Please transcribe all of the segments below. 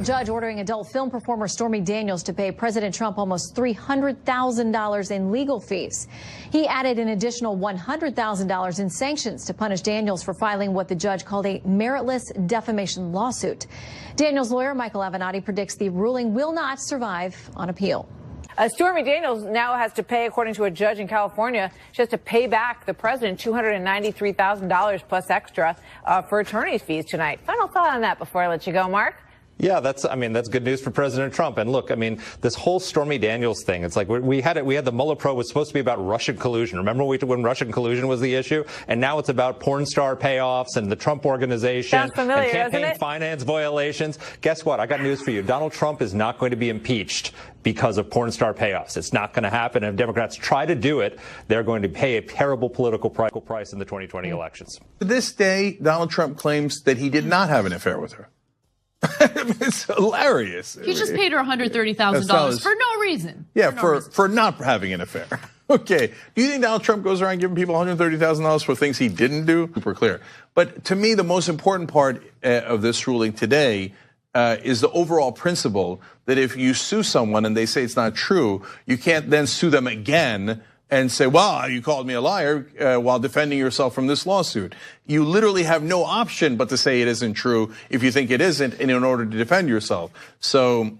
judge ordering adult film performer Stormy Daniels to pay President Trump almost $300,000 in legal fees. He added an additional $100,000 in sanctions to punish Daniels for filing what the judge called a meritless defamation lawsuit. Daniels' lawyer, Michael Avenatti, predicts the ruling will not survive on appeal. Stormy Daniels now has to pay, according to a judge in California, she has to pay back the president $293,000 plus extra for attorney's fees tonight. Final thought on that before I let you go, Mark? Yeah, that's good news for President Trump. And look, this whole Stormy Daniels thing, it's like we had the Mueller probe was supposed to be about Russian collusion. Remember when Russian collusion was the issue? And now it's about porn star payoffs and the Trump Organization. Sounds familiar, and campaign doesn't it? finance violations. Guess what? I got news for you. Donald Trump is not going to be impeached because of porn star payoffs. It's not going to happen. And if Democrats try to do it, they're going to pay a terrible political price in the 2020 elections. To this day, Donald Trump claims that he did not have an affair with her. It's hilarious. He just paid her $130,000 for no reason. Yeah, for not having an affair. Okay. Do you think Donald Trump goes around giving people $130,000 for things he didn't do? Super clear. But to me, the most important part of this ruling today is the overall principle that if you sue someone and they say it's not true, you can't then sue them again and say, well, you called me a liar while defending yourself from this lawsuit. You literally have no option but to say it isn't true if you think it isn't in order to defend yourself. So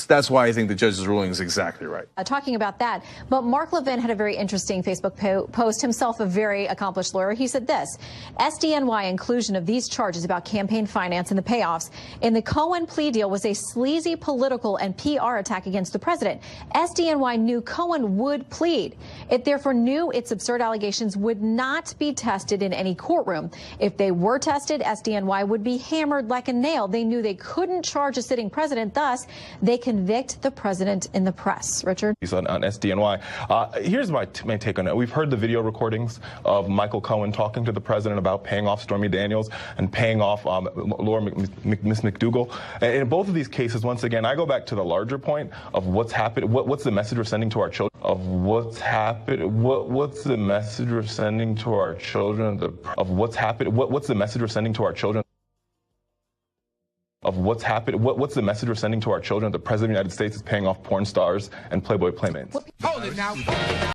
that's why I think the judge's ruling is exactly right. Talking about that, but Mark Levin had a very interesting Facebook post, himself a very accomplished lawyer. He said this: SDNY inclusion of these charges about campaign finance and the payoffs in the Cohen plea deal was a sleazy political and PR attack against the president. SDNY knew Cohen would plead. It therefore knew its absurd allegations would not be tested in any courtroom. If they were tested, SDNY would be hammered like a nail. They knew they couldn't charge a sitting president, thus they convict the president in the press. Richard? On SDNY. Here's my main take on it. We've heard the video recordings of Michael Cohen talking to the president about paying off Stormy Daniels and paying off Laura Miss McDougal. And in both of these cases, once again, I go back to the larger point of what's happened. What's the message we're sending to our children? Of what's happened? What's the message we're sending to our children? Of what's happened? What's the message we're sending to our children? Of what's happened? What's the message we're sending to our children? The president of the United States is paying off porn stars and Playboy playmates. Hold it now.